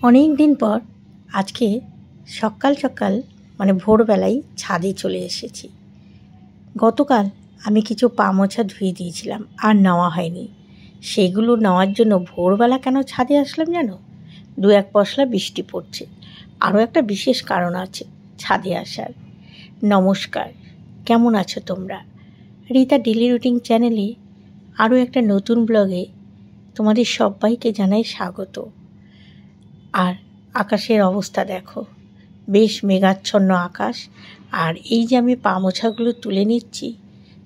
অনেক দিন পর আজকে সকাল সকাল মানে ভোরবেলায় ছাদে চলে এসেছি। গতকাল আমি কিছু পা মোছা ধুয়ে দিয়েছিলাম, আর নেওয়া হয়নি। সেগুলো নেওয়ার জন্য ভোরবেলা কেন ছাদে আসলাম জানো? দু এক পশলা বৃষ্টি পড়ছে। আরও একটা বিশেষ কারণ আছে ছাদে আসার। নমস্কার, কেমন আছো তোমরা? রীতা ডেলি রুটিন চ্যানেলে আরও একটা নতুন ব্লগে তোমাদের সবাইকে জানাই স্বাগত। আর আকাশের অবস্থা দেখো, বেশ মেঘাচ্ছন্ন আকাশ। আর এই যে আমি পা মোছাগুলো তুলে নিচ্ছি,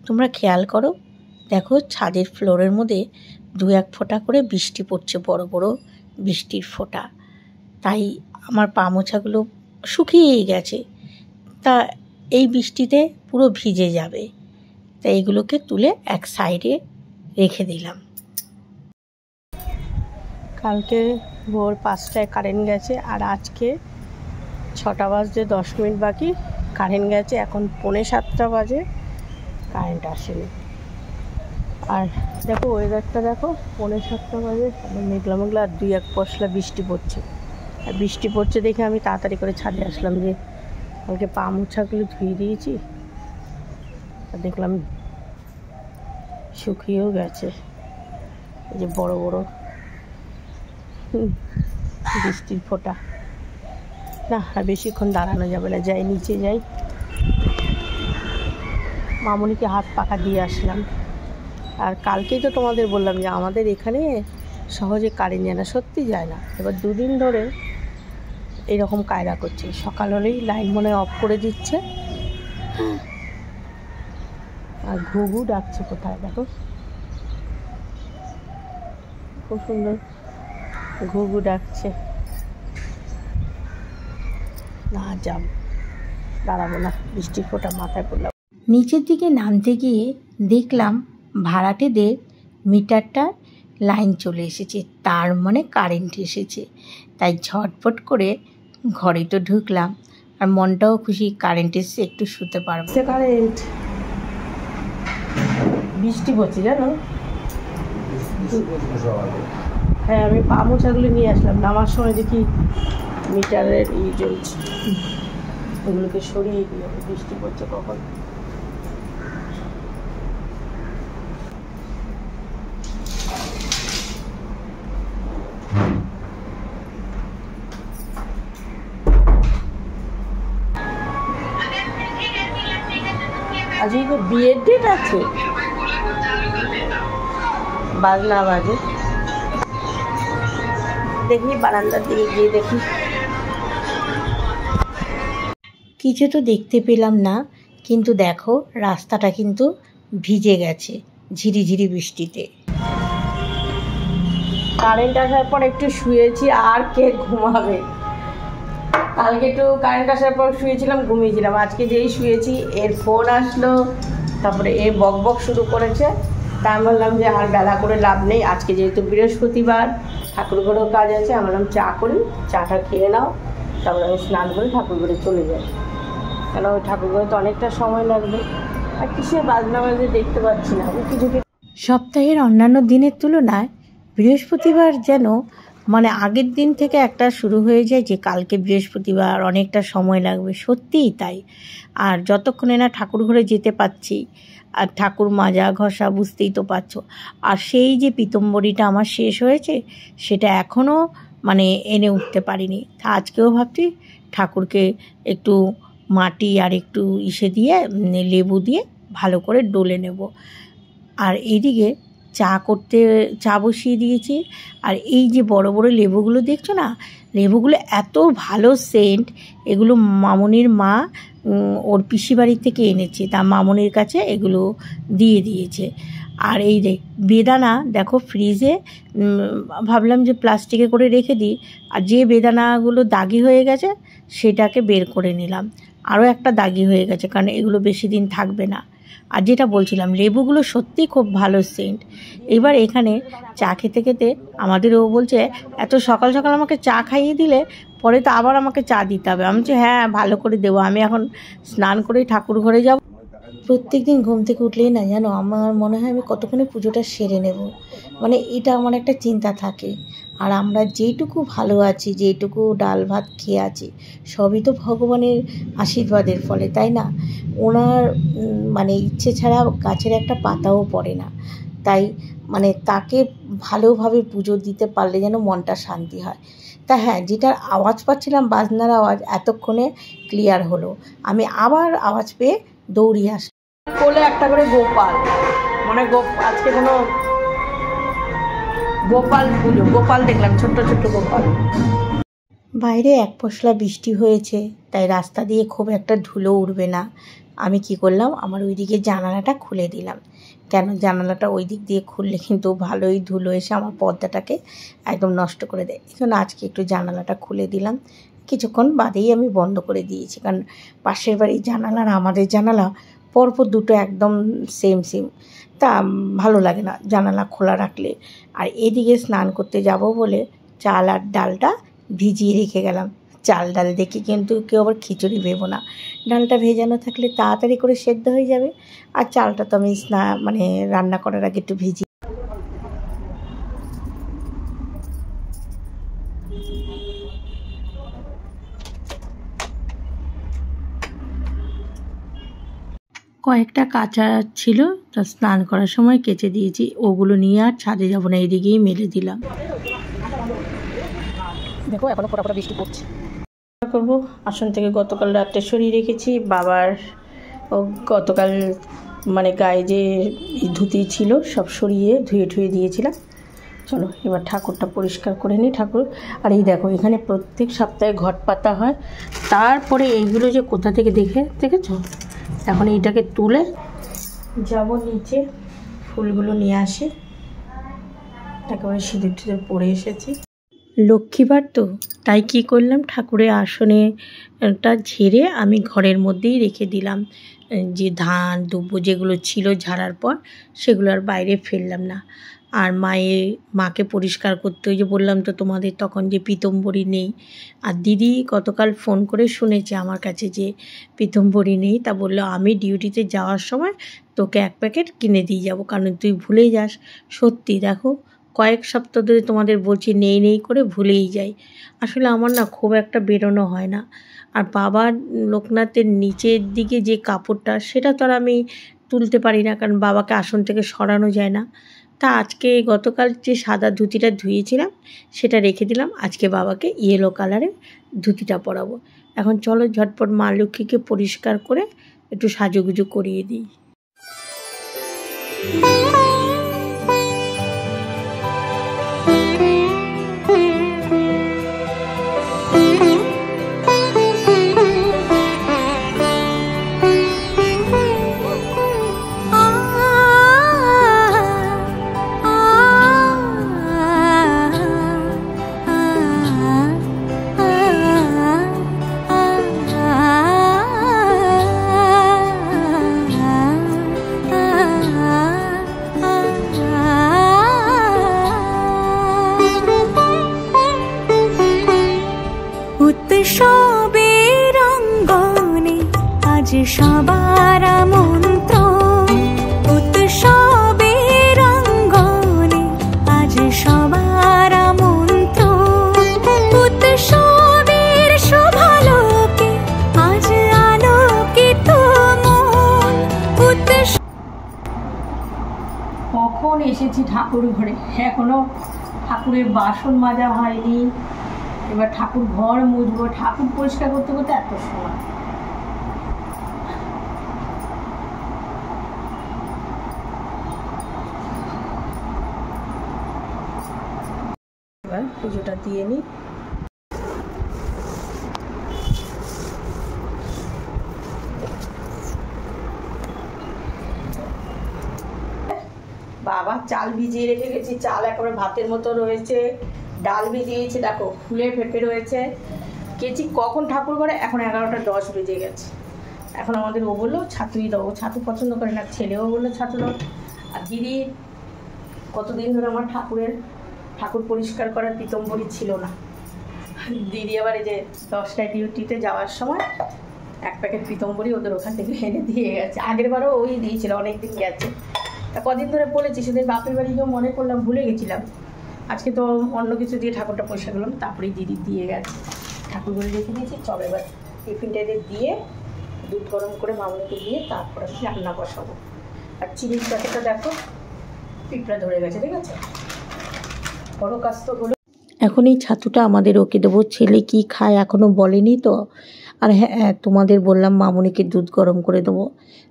তোমরা খেয়াল করো, দেখো ছাদের ফ্লোরের মধ্যে দু এক ফোঁটা করে বৃষ্টি পড়ছে, বড় বড় বৃষ্টির ফোঁটা। তাই আমার পা মোছাগুলো শুকিয়েই গেছে, তা এই বৃষ্টিতে পুরো ভিজে যাবে। তাই এগুলোকে তুলে এক সাইডে রেখে দিলাম। কালকে ভোর 5টায় কারেন্ট গেছে, আর আজকে 6টা বাজতে 10 মিনিট বাকি কারেন্ট গেছে। এখন 6:45 বাজে, কারেন্ট আসেনি। আর দেখো ওয়েদারটা দেখো, 6:45 বাজে, মেঘলা মেঘলা, আর দুই এক পশলা বৃষ্টি পড়ছে। আর বৃষ্টি পড়ছে দেখে আমি তাড়াতাড়ি করে ছাদে আসলাম, যে কালকে পা মোছাগুলো ধুয়ে দিয়েছি। আর দেখলাম শুকিয়েও গেছে, এই যে বড় বড় বৃষ্টির ফোঁটা। না, আর বেশিক্ষণ দাঁড়ানো যাবে না, যাই নিচে যাই। মামুনিকে হাত পাখা দিয়ে আসলাম। আর কালকেই তো তোমাদের বললাম যে আমাদের এখানে সহজে কারেন্ট যায় না, সত্যি যায় না। এবার দুদিন ধরে এরকম কায়দা করছে, সকাল হলেই লাইন মনে অফ করে দিচ্ছে। আর ঘুঘু ডাকছে কোথায় দেখো, খুব সুন্দর ঘুঘু ডাকছে। না, যাব, দাঁড়াবো না, বৃষ্টির ফোঁটা মাথায় পড়লাম। নিচের দিকে নামতে গিয়ে দেখলাম ভাড়াটেদের মিটারটা লাইন চলে এসেছে, তার মানে কারেন্ট এসেছে। তাই ঝটপট করে ঘরে তো ঢুকলাম, আর মনটাও খুশি, কারেন্ট এসে একটু শুতে পারবো। কারেন্ট, বৃষ্টি পড়ছে জানো। হ্যাঁ, আমি পা মোছাগুলো নিয়ে আসলাম, নামার সময় দেখি মিটারের জ্বলছে, ওগুলোকে সরিয়ে দিয়ে বৃষ্টি পড়ছে কখন। আজকে বিয়ের ডেট আছে, বাজনা বাজে। দেখি বারান্দার দিকে গিয়ে দেখি, কিছু তো দেখতে পেলাম না। কিন্তু দেখো রাস্তাটা কিন্তু ভিজে গেছে ঝিরিঝিরি বৃষ্টিতে। কারেন্ট আসার পর একটু শুয়েছি, আর কে ঘুমাবে। কালকে একটু কারেন্ট আসার পর শুয়েছিলাম, ঘুমিয়েছিলাম। আজকে যেই শুয়েছি এর ফোন আসলো, তারপরে এ বক বক শুরু করেছে। তাই আমি বললাম যে আর বেলা করে লাভ নেই, আজকে যেহেতু বৃহস্পতিবার, ঠাকুর ঘরেও কাজ আছে। আমি বললাম চা করি, চাটা খেয়ে নাও, তারপরে আমি স্নান করে ঠাকুর ঘরে চলে যাই, কেন ওই ঠাকুর ঘরে তো অনেকটা সময় লাগবে। আর কিসের বাজনা বাজে দেখতে পাচ্ছি না কিছু। সপ্তাহের অন্যান্য দিনের তুলনায় বৃহস্পতিবার যেন মানে আগের দিন থেকে একটা শুরু হয়ে যায় যে কালকে বৃহস্পতিবার, অনেকটা সময় লাগবে। সত্যিই তাই। আর যতক্ষণে না ঠাকুর ঘরে যেতে পারছি, আর ঠাকুর মাজা ঘষা, বুঝতেই তো পারছো। আর সেই যে পিতম্বরীটা আমার শেষ হয়েছে, সেটা এখনও মানে এনে উঠতে পারিনি। তা আজকেও ভাবছি ঠাকুরকে একটু মাটি আর একটু ইসে দিয়ে, লেবু দিয়ে ভালো করে ডলে নেব। আর এইদিকে চা বসিয়ে দিয়েছি। আর এই যে বড় বড় লেবুগুলো দেখছো না, লেবুগুলো এত ভালো সেন্ট। এগুলো মামনির মা ওর পিসি বাড়ি থেকে এনেছে, তা মামনির কাছে এগুলো দিয়ে দিয়েছে। আর এই বেদানা দেখো ফ্রিজে, ভাবলাম যে প্লাস্টিকে করে রেখে দিই। আর যে বেদানাগুলো দাগি হয়ে গেছে সেটাকে বের করে নিলাম। আরও একটা দাগি হয়ে গেছে, কারণ এগুলো বেশি দিন থাকবে না। আর যেটা বলছিলাম, লেবুগুলো সত্যিই খুব ভালো সেন্ট। এবার এখানে চা খেতে খেতে আমাদের ও বলছে, এত সকাল সকাল আমাকে চা খাইয়ে দিলে পরে তো আবার আমাকে চা দিতে হবে। আমি বলছি হ্যাঁ, ভালো করে দেবো, আমি এখন স্নান করেই ঠাকুর ঘরে যাব। প্রত্যেক দিন ঘুম থেকে উঠলেই না জানো, আমার মনে হয় আমি কতক্ষণে পুজোটা সেরে নেব, মানে এটা আমার একটা চিন্তা থাকে। আর আমরা যেইটুকু ভালো আছি, যেইটুকু ডাল ভাত খেয়ে আছি, সবই তো ভগবানের আশীর্বাদের ফলে, তাই না? ওনার মানে ইচ্ছে ছাড়া গাছের একটা পাতাও পড়ে না। তাই মানে তাকে ভালোভাবে পুজো দিতে পারলে যেন মনটা শান্তি হয়। তা হ্যাঁ, যেটার আওয়াজ পাচ্ছিলাম, বাজনার আওয়াজ, এতক্ষণে ক্লিয়ার হলো। আমি আবার আওয়াজ পেয়ে দৌড়িয়ে আসলাম। কোলে একটা করে গোপাল, মানে আজকে কোনো গোপাল পুজো, গোপাল দেখলাম, ছোট্ট ছোট্ট গোপাল। বাইরে এক পশলা বৃষ্টি হয়েছে, তাই রাস্তা দিয়ে খুব একটা ধুলো উড়বে না। আমি কি করলাম, আমার ওই দিকে জানালাটা খুলে দিলাম। কেন, জানালাটা ওই দিক দিয়ে খুললে কিন্তু ভালোই ধুলো এসে আমার পর্দাটাকে একদম নষ্ট করে দেয়। এই জন্য আজকে একটু জানালাটা খুলে দিলাম। কিছুক্ষণ বাদেই আমি বন্ধ করে দিয়েছি, কারণ পাশের বাড়ির জানালা আর আমাদের জানালা পরপর দুটো একদম সেম সেম, তা ভালো লাগে না জানালা খোলা রাখলে। আর এদিকে স্নান করতে যাব বলে চাল আর ডালটা ভিজিয়ে রেখে গেলাম। চাল ডাল দেখে কিন্তু কেউ আবার খিচুড়ি ভেবো না, ডালটা ভেজানো থাকলে তাড়াতাড়ি করে সেদ্ধ হয়ে যাবে। আর চালটা তো আমি মানে রান্না করার আগে একটু ভিজিয়ে। কয়েকটা কাঁচা ছিল, তা স্নান করার সময় কেচে দিয়েছি, ওগুলো নিয়ে আর ছাদে যাবো না, এদিকেই মেলে দিলাম। দেখো এখনো ফোটা ফোটা বৃষ্টি পড়ছে। করবো, আসন থেকে গতকাল রাত্রে সরিয়ে রেখেছি। বাবার ও গতকাল মানে গায়ে যে ধুতি ছিল সব সরিয়ে ধুয়ে ঠুয়ে দিয়েছিলাম। চলো এবার ঠাকুরটা পরিষ্কার করে নিই। ঠাকুর, আর এই দেখো এখানে প্রত্যেক সপ্তাহে ঘট পাতা হয়। তারপরে এইগুলো যে কোথা থেকে দেখেছো, এখন এইটাকে তুলে যাব নিচে, ফুলগুলো নিয়ে আসি। একেবারে সিঁদুর টিঁদুর পরে এসেছি। লক্ষ্মীবার তো, তাই কি করলাম, ঠাকুরের আসনেটা ঝেড়ে আমি ঘরের মধ্যেই রেখে দিলাম। যে ধান দুব্বো যেগুলো ছিল ঝাড়ার পর, সেগুলো আর বাইরে ফেললাম না। আর মাকে পরিষ্কার করতে, ওই যে বললাম তো তোমাদের তখন যে পীতম্বরী নেই। আর দিদি গতকাল ফোন করে শুনেছে আমার কাছে যে পীতম্বরী নেই, তা বললো আমি ডিউটিতে যাওয়ার সময় তোকে এক প্যাকেট কিনে দিয়ে যাবো, কারণ তুই ভুলেই যাস। সত্যি দেখো, কয়েক সপ্তাহ ধরে তোমাদের বলছি নেই নেই করে ভুলেই যাই। আসলে আমার না খুব একটা বেরোনো হয় না। আর বাবার লোকনাথের নিচের দিকে যে কাপড়টা, সেটা তো আর আমি তুলতে পারি না, কারণ বাবাকে আসন থেকে সরানো যায় না। তা আজকে গতকাল যে সাদা ধুতিটা ধুয়েছিলাম সেটা রেখে দিলাম, আজকে বাবাকে ইয়েলো কালারের ধুতিটা পরাবো। এখন চলো ঝটপট মা লক্ষ্মীকে পরিষ্কার করে একটু সাজুগুজু করিয়ে দিই। উৎসবের অঙ্গনে আজ সবার আমন্ত্রণ, উৎসবের অঙ্গনে আজ সবার আমন্ত্রণ, উৎসবের শোভালোকে আজ আলোকিত মন। কখন এসেছি ঠাকুর ঘরে, এখনো ঠাকুরের বাসন মাজা হয়নি। এবার ঠাকুর ঘর মুছবো, ঠাকুর পরিষ্কার করতে করতে এত সময়। এবার পুজোটা দিয়ে নিই। বাবা চাল ভিজিয়ে রেখে গেছি, চাল একেবারে ভাতের মতো রয়েছে। ডাল ভিজিয়েছি, দেখো ফুলে ফেপে রয়েছে। কেচি কখন ঠাকুর ঘরে, এখন 11টা 10 বেজে গেছে। এখন আমাদের ও বললো ছাতুই দাও, ও ছাতু পছন্দ করে না, ছেলেও বললো ছাতু দাও। আর দিদি কতদিন ধরে আমার ঠাকুর পরিষ্কার করার পীতম্বরী ছিল না। দিদি আবার এই যে 10টায় ডিউটিতে যাওয়ার সময় এক প্যাকেট পীতম্বরী ওদের ওখান থেকে এনে দিয়ে গেছে। আগের বারও ওই দিয়েছিল, অনেকদিন গেছে। তা কদিন ধরে বলেছি, সেদিন বাপের বাড়ি গিয়েও মনে করলাম, ভুলে গেছিলাম। আজকে তো অন্য কিছু দিয়ে ঠাকুরটা পয়সা গেলাম, তারপরেই দিদি দিয়ে গেছে, ঠাকুর করে রেখে দিয়েছি। চল এবার টিফিনটাতে দিয়ে দুধ গরম করে মামুনিকে দিয়ে তারপরে আমি রান্না বসাবো। আর চিনির প্যাকেটটা দেখো পিঁপড়া ধরে গেছে, ঠিক আছে, বড় কাজ তো হলো। এখন এই ছাতুটা আমাদের ওকে দেবো, ছেলে কি খায় এখনও বলেনি তো। আর হ্যাঁ, তোমাদের বললাম মামুনিকে দুধ গরম করে দেবো।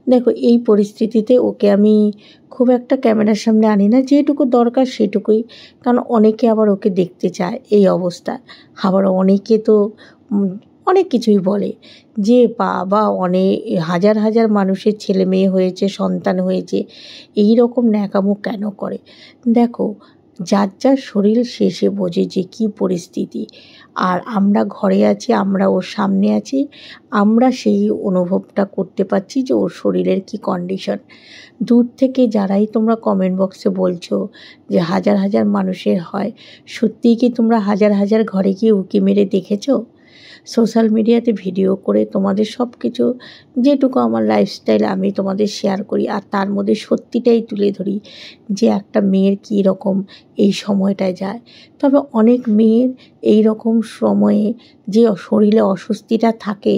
দেখো এই পরিস্থিতিতে ওকে আমি খুব একটা ক্যামেরার সামনে আনি না, যেটুকু দরকার সেটুকুই, কারণ অনেকে আবার ওকে দেখতে চায় এই অবস্থায়। আবার অনেকে তো অনেক কিছুই বলে যে বাবা অনেক হাজার হাজার মানুষের ছেলে মেয়ে হয়েছে, সন্তান হয়েছে, এই রকম ন্যাকামো কেন করে। দেখো যার যার শরীর শেষে বোঝে যে কী পরিস্থিতি। আর আমরা ঘরে আছি, আমরা ওর সামনে আছি, আমরা সেই অনুভবটা করতে পারছি যে ওর শরীরের কি কন্ডিশন। দূর থেকে যারাই তোমরা কমেন্ট বক্সে বলছো যে হাজার হাজার মানুষের হয়, সত্যিই কি তোমরা হাজার হাজার ঘরে গিয়ে উঁকি মেরে দেখেছো? সোশ্যাল মিডিয়াতে ভিডিও করে তোমাদের সব কিছু যেটুকু আমার লাইফস্টাইল আমি তোমাদের শেয়ার করি, আর তার মধ্যে সত্যিটাই তুলে ধরি যে একটা মেয়ের কী রকম এই সময়টায় যায়। তবে অনেক মেয়ের এই রকম সময়ে যে শরীরে অস্বস্তিটা থাকে,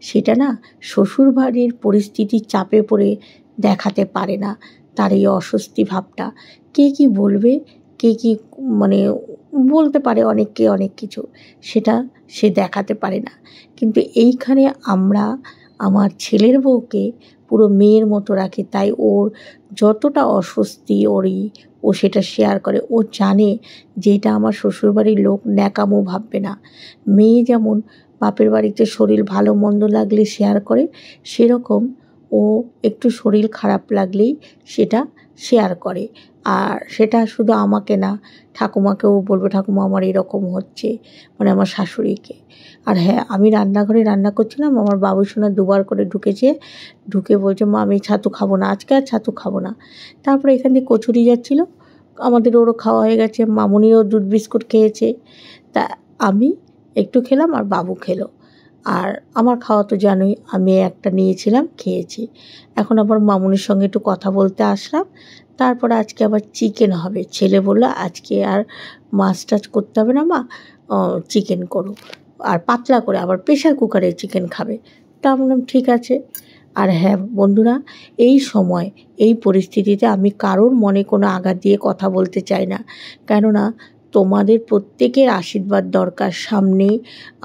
সেটা না শ্বশুর বাড়ির পরিস্থিতির চাপে পড়ে দেখাতে পারে না। তার এই অস্বস্তি ভাবটা কে কী বলবে, কে কী মানে বলতে পারে অনেককে অনেক কিছু, সেটা সে দেখাতে পারে না। কিন্তু এইখানে আমরা আমার ছেলের বউকে পুরো মেয়ের মতো রাখি, তাই ওর যতটা অস্বস্তি ও সেটা শেয়ার করে। ও জানে যে এটা আমার শ্বশুরবাড়ির লোক ন্যাকামো ভাববে না। মেয়ে যেমন বাপের বাড়িতে শরীর ভালো মন্দ লাগলে শেয়ার করে, সেরকম ও একটু শরীর খারাপ লাগলেই সেটা শেয়ার করে। আর সেটা শুধু আমাকে না, ঠাকুমাকেও বলবে ঠাকুমা আমার এরকম হচ্ছে, মানে আমার শাশুড়িকে। আর হ্যাঁ, আমি রান্নাঘরে রান্না করছিলাম, আমার বাবু সোনা দুবার করে ঢুকে বলছে মা আমি ছাতু খাবো না, আজকে আর ছাতু খাবো না। তারপরে এখান থেকে কচুরি যাচ্ছিল, আমাদের ওরও খাওয়া হয়ে গেছে, মামুনিও দুধ বিস্কুট খেয়েছে, তা আমি একটু খেলাম আর বাবু খেলো। আর আমার খাওয়া তো জানোই, আমি একটা নিয়েছিলাম, খেয়েছি। এখন আবার মামুনির সঙ্গে একটু কথা বলতে আসলাম। তারপর আজকে আবার চিকেন হবে। ছেলে বললো আজকে আর মাছ টাছ করতে হবে না মা, চিকেন করো, আর পাতলা করে, আবার প্রেশার কুকারে চিকেন খাবে। তা বললাম ঠিক আছে। আর হ্যাঁ বন্ধুরা, এই সময় এই পরিস্থিতিতে আমি কারোর মনে কোনো আঘাত দিয়ে কথা বলতে চাই না, কেননা তোমাদের প্রত্যেকের আশীর্বাদ দরকার। সামনে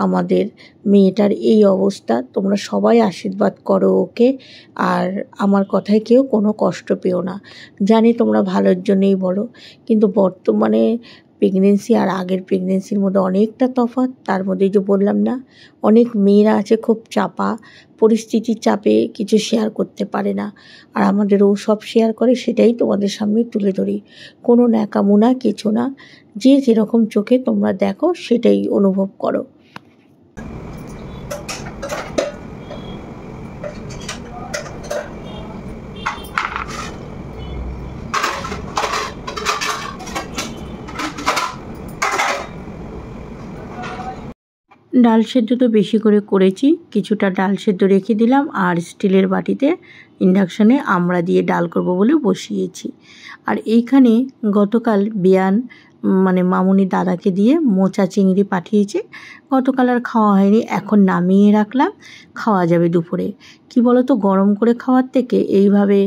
আমাদের মেয়েটার এই অবস্থা, তোমরা সবাই আশীর্বাদ করো ওকে। আর আমার কথায় কেউ কোনো কষ্ট পেও না, জানি তোমরা ভালোর জন্যই বলো, কিন্তু বর্তমানে প্রেগনেন্সি আর আগের প্রেগনেন্সির মধ্যে অনেকটা তফাৎ। তার মধ্যে যে বললাম না, অনেক মেয়েরা আছে খুব চাপা, পরিস্থিতির চাপে কিছু শেয়ার করতে পারে না, আর আমাদের ও সব শেয়ার করে, সেটাই তোমাদের সামনে তুলে ধরি। কোনো ন্যাকামো না, কিছু না, যে যেরকম চোখে তোমরা দেখো সেটাই অনুভব করো। ডাল সেদ্ধ তো বেশি করে করেছি, কিছুটা ডাল সেদ্ধ রেখে দিলাম, আর স্টিলের বাটিতে ইন্ডাকশানে আমড়া দিয়ে ডাল করব বলে বসিয়েছি। আর এইখানে গতকাল বিয়ান মানে মামুনির দাদাকে দিয়ে মোচা চিংড়ি পাঠিয়েছে, গতকাল আর খাওয়া হয়নি, এখন নামিয়ে রাখলাম, খাওয়া যাবে দুপুরে। কি বলো তো, গরম করে খাওয়ার থেকে এইভাবে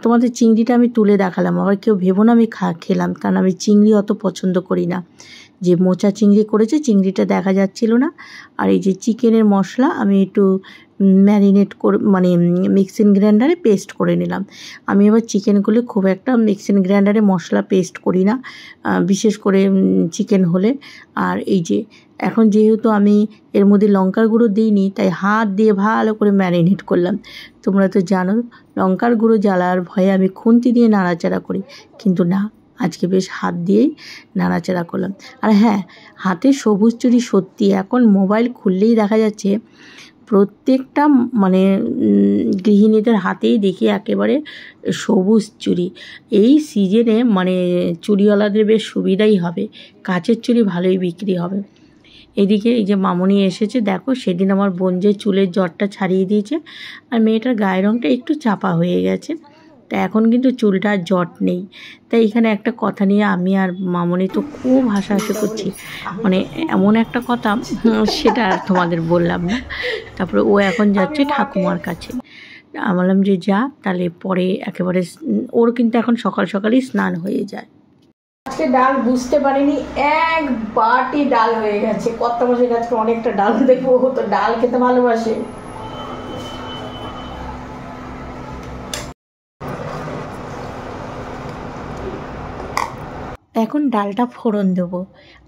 তোমাদের চিংড়িটা আমি তুলে দেখালাম, আবার কেউ ভেবো না আমি খেলাম, কারণ আমি চিংড়ি অত পছন্দ করি না। যে মোচা চিংড়ি করেছে, চিংড়িটা দেখা যাচ্ছিল না। আর এই যে চিকেনের মশলা আমি একটু ম্যারিনেট করে মানে মিক্সিং গ্রাইন্ডারে পেস্ট করে নিলাম। আমি আবার চিকেনগুলো খুব একটা মিক্সিং গ্রাইন্ডারে মশলা পেস্ট করি না, বিশেষ করে চিকেন হলে। আর এই যে এখন যেহেতু আমি এর মধ্যে লঙ্কার গুঁড়ো দিইনি, তাই হাত দিয়ে ভালো করে ম্যারিনেট করলাম। তোমরা তো জানো লঙ্কার গুঁড়ো জ্বালার ভয়ে আমি খুন্তি দিয়ে নাড়াচাড়া করি, কিন্তু না, আজকে বেশ হাত দিয়েই নাড়াচাড়া করলাম। আর হ্যাঁ, হাতে সবুজ চুড়ি সত্যি এখন মোবাইল খুললেই দেখা যাচ্ছে প্রত্যেকটা মানে গৃহিণীদের হাতেই দেখি একেবারে সবুজ চুড়ি। এই সিজনে মানে চুড়িওয়ালাদের বেশ সুবিধাই হবে, কাচের চুড়ি ভালোই বিক্রি হবে। এদিকে এই যে মামুনি এসেছে, দেখো সেদিন আমার বোন যে চুলের জটটা ছাড়িয়ে দিয়েছে, আর মেয়েটার গায়ের রঙটা একটু চাপা হয়ে গেছে, তা এখন কিন্তু চুলটা আর জট নেই। তাই এখানে একটা কথা নিয়ে আমি আর মামনি তো খুব হাসাহাসি করছি, মানে এমন একটা কথা সেটা আর তোমাদের বললাম না। তারপরে ও এখন যাচ্ছে ঠাকুমার কাছে। আমি বললাম যে যা, তাহলে পরে একেবারে ওর কিন্তু এখন সকাল সকালই স্নান হয়ে যায়। আজকে ডাল বুঝতে পারিনি, এক বাটি ডাল হয়ে গেছে। কত মাসের আজকে অনেকটা ডাল, দেখবো ও তো ডাল খেতে ভালোবাসে। এখন ডালটা ফোড়ন দেবো,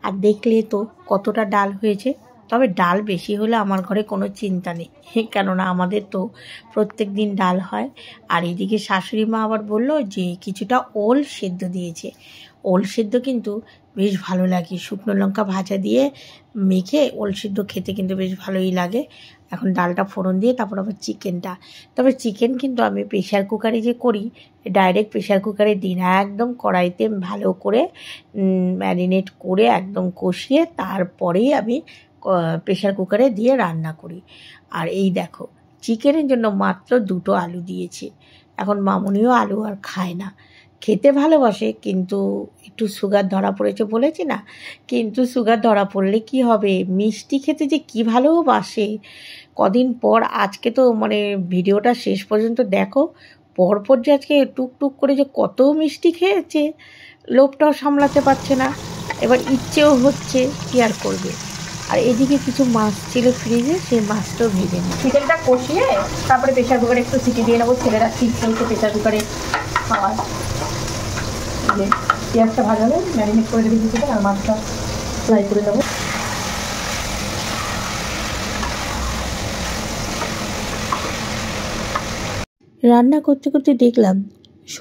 আর দেখলে তো কতটা ডাল হয়েছে। তবে ডাল বেশি হলে আমার ঘরে কোনো চিন্তা নেই, কেননা আমাদের তো প্রত্যেক দিন ডাল হয়। আর এদিকে শাশুড়ি মা আবার বলল যে কিছুটা ওল সেদ্ধ দিয়েছে। ওল সেদ্ধ কিন্তু বেশ ভালো লাগে, শুকনো লঙ্কা ভাজা দিয়ে মেখে ওল সেদ্ধ খেতে কিন্তু বেশ ভালোই লাগে। এখন ডালটা ফোড়ন দিয়ে তারপর আবার চিকেনটা। তবে চিকেন কিন্তু আমি প্রেশার কুকারে যে করি, ডাইরেক্ট প্রেশার কুকারে দিই না, একদম কড়াইতে ভালো করে ম্যারিনেট করে একদম কষিয়ে তারপরেই আমি প্রেশার কুকারে দিয়ে রান্না করি। আর এই দেখো, চিকেনের জন্য মাত্র 2টো আলু দিয়েছি। এখন মামুনিও আলু আর খায় না, খেতে ভালোবাসে, কিন্তু একটু সুগার ধরা পড়েছে বলেছি না। কিন্তু সুগার ধরা পড়লে কি হবে, মিষ্টি খেতে যে কী ভালোবাসে। কদিন পর, আজকে তো মানে ভিডিওটা শেষ পর্যন্ত দেখো, পরপর যে আজকে টুকটুক করে যে কত মিষ্টি খেয়েছে, লোভটাও সামলাতে পারছে না। এবার ইচ্ছেও হচ্ছে, কি আর করবে। আর এদিকে কিছু মাছ ছিল ফ্রিজে, সেই মাছটাও ভেজে নিই। চিকেনটা কষিয়ে তারপরে প্রেশার কুকারে একটু সিটি দিয়ে নেবো। ছেলেরা ঠিক চলছে প্রেশার কুকারে খাওয়ার। যে পেঁয়াজটা ভাজা হবে, ম্যারিনেট করে রেখে দিতে, আর মাছটা ফ্রাই করে দেবো। রান্না করতে করতে দেখলাম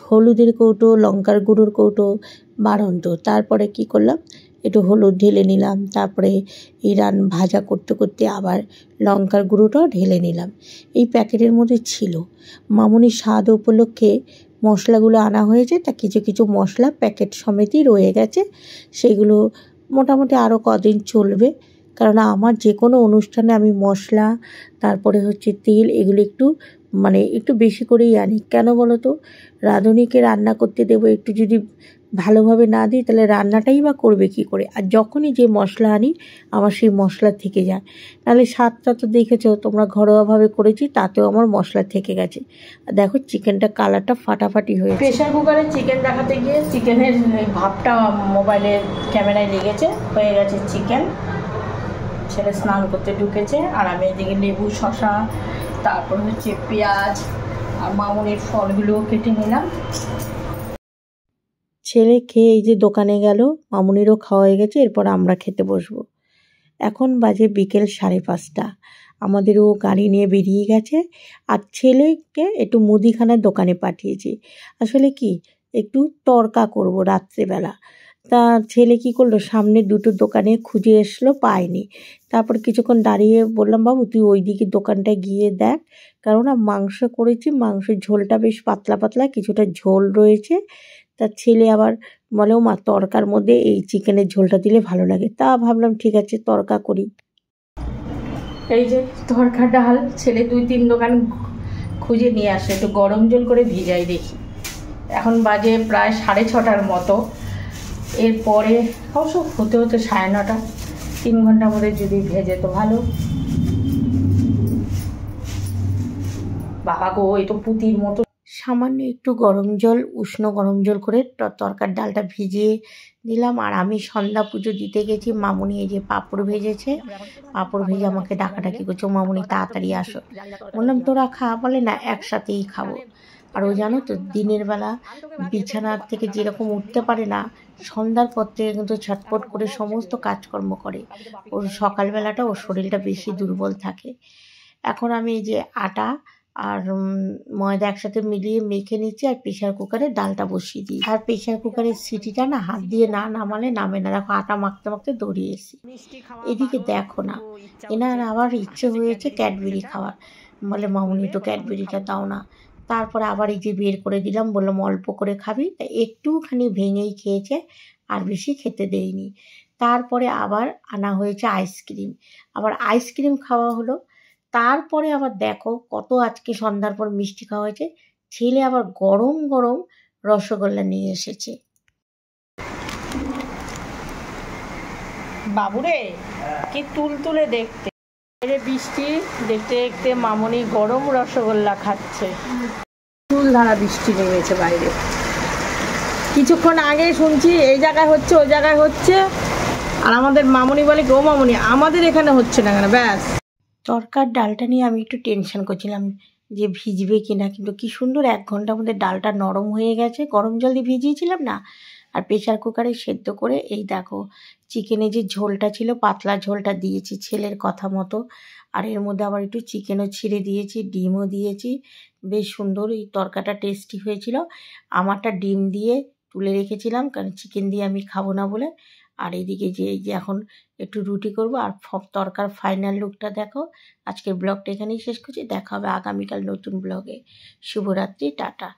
হলুদের কৌটো, লঙ্কার গুঁড়োর কৌটো বাড়ন্ত। তারপরে কি করলাম, একটু হলুদ ঢেলে নিলাম। তারপরে এই ভাজা করতে করতে আবার লঙ্কার গুঁড়োটাও ঢেলে নিলাম। এই প্যাকেটের মধ্যে ছিল, মামুনির স্বাদ উপলক্ষে মশলাগুলো আনা হয়েছে। তা কিছু কিছু মশলা প্যাকেট সমেতই রয়ে গেছে, সেগুলো মোটামুটি আরও কদিন চলবে। কারণ আমার যে কোনো অনুষ্ঠানে আমি মশলা, তারপরে হচ্ছে তেল, এগুলো একটু বেশি করেই আনি। কেন বলো তো, রাঁধুনিকে রান্না করতে দেবো, একটু যদি ভালোভাবে না দিই তাহলে রান্নাটাই বা করবে কী করে। আর যখনই যে মশলা আনি আমার সেই মশলা থেকে যায়। নাহলে স্বাদটা তো দেখেছো তোমরা, ঘরোয়াভাবে করেছি তাতেও আমার মশলা থেকে গেছে। আর দেখো চিকেনটা কালারটা ফাটাফাটি হয়েছে। প্রেশার কুকারে চিকেন দেখাতে গিয়ে চিকেনের ভাবটা মোবাইলের ক্যামেরায় লেগেছে, হয়ে গেছে চিকেন। ছেলে স্নান করতে ঢুকেছে, আর আমি এদিকে লেবু, শশা, তারপর হচ্ছে পেঁয়াজ আর মামুনির ফলগুলো কেটে নিলাম। ছেলে খেয়ে এই যে দোকানে গেল, মামুনিরও খাওয়া হয়ে গেছে, এরপর আমরা খেতে বসবো। এখন বাজে বিকেল 5:30। আমাদেরও গাড়ি নিয়ে বেরিয়ে গেছে। আর ছেলেকে একটু মুদিখানার দোকানে পাঠিয়েছি। আসলে কি, একটু তড়কা করব রাত্রেবেলা। তা ছেলে কি করলো, সামনে 2টো দোকানে খুঁজে এসলো, পায়নি। তারপর কিছুক্ষণ দাঁড়িয়ে বললাম, বাবু তুই ওই দিকে দোকানটায় গিয়ে দেখ, কেননা মাংস করেছি, মাংসের ঝোলটা বেশ পাতলা পাতলা, কিছুটা ঝোল রয়েছে। তার ছেলে আবার বলে, ও মা তড়কার মধ্যে এই চিকেনের ঝোলটা দিলে ভালো লাগে। তা ভাবলাম ঠিক আছে, তড়কা করি। এই যে তড়কা ডাল, ছেলে 2-3 দোকান খুঁজে নিয়ে আসে, একটু গরম জল করে ভিজাই দেখি। এখন বাজে প্রায় 6:30 মতো। এরপরে অবশ্য হতে হতে 9:30, 3 ঘন্টার মধ্যে যদি ভেজে তো ভালো। বাবা গো, এই তো পুতির মতো। সামান্য একটু গরম জল, উষ্ণ গরম জল করে তরকার ডালটা ভিজিয়ে দিলাম। আর আমি সন্ধ্যা পুজো দিতে গেছি। মামুনি এই যে পাঁপড় ভেজেছে, পাঁপড় ভেজে আমাকে ডাকাডাকি করছে, মামুনি তাড়াতাড়ি আসো। বললাম তোরা খা, বলে না একসাথেই খাবো। আর ও জানো তো, দিনের বেলা বিছানার থেকে যেরকম উঠতে পারে না, সন্ধ্যার পর থেকে কিন্তু ছটপট করে সমস্ত কাজকর্ম করে। ওর সকালবেলাটা ওর শরীরটা বেশি দুর্বল থাকে। এখন আমি এই যে আটা আর ময়দা একসাথে মিলিয়ে মেখে নিচ্ছি, আর প্রেশার কুকারে ডালটা বসিয়ে দিই। আর প্রেশার কুকারের সিটিটা না হাত দিয়ে না নামালে নামে না। দেখো আটা মাখতে মাখতে দৌড়িয়ে এসি। এদিকে দেখো না, এনার আবার ইচ্ছে হয়েছে ক্যাডবেরি খাওয়ার। বলে মামুনি তো ক্যাডবেরিটা দাও না। তারপরে আবার এই যে বের করে দিলাম, বললাম অল্প করে খাবি, তা একটুখানি ভেঙেই খেয়েছে, আর বেশি খেতে দেয়নি। তারপরে আবার আনা হয়েছে আইসক্রিম, আবার আইসক্রিম খাওয়া হলো। তারপরে আবার দেখো কত আজকে সন্ধ্যার পর মিষ্টি খাওয়া হয়েছে। ছেলে আবার গরম গরম রসগোল্লা নিয়ে এসেছে। বাবুরে কি তুলতুলে দেখতে, বৃষ্টি দেখতে দেখতে মামনি গরম রসগোল্লা খাচ্ছে। চুল ধারা বৃষ্টি নেমেছে বাইরে, কিছুক্ষণ আগে শুনছি এই জায়গায় হচ্ছে ওই জায়গায় হচ্ছে, আর আমাদের মামনি বলে গো মামনি আমাদের এখানে হচ্ছে না কেন। ব্যাস, তরকার ডালটা নিয়ে আমি একটু টেনশন করছিলাম যে ভিজবে কিনা, কিন্তু কি সুন্দর 1 ঘন্টার মধ্যে ডালটা নরম হয়ে গেছে। গরম জল দিয়ে ভিজিয়েছিলাম না, আর প্রেশার কুকারে সেদ্ধ করে এই দেখো চিকেনে যে ঝোলটা ছিল পাতলা ঝোলটা দিয়েছি ছেলের কথা মতো, আর এর মধ্যে আবার একটু চিকেনও ছিঁড়ে দিয়েছি, ডিমও দিয়েছি। বেশ সুন্দর এই তরকাটা টেস্টি হয়েছিল। আমারটা ডিম দিয়ে তুলে রেখেছিলাম, কারণ চিকেন দিয়ে আমি খাবো না বলে। আর এদিকে যে এই যে এখন একটু রুটি করব। আর তরকার ফাইনাল লুকটা দেখো। আজকের ব্লগটা এখানেই শেষ করছি, দেখা হবে আগামীকাল নতুন ব্লগে। শুভরাত্রি, টাটা।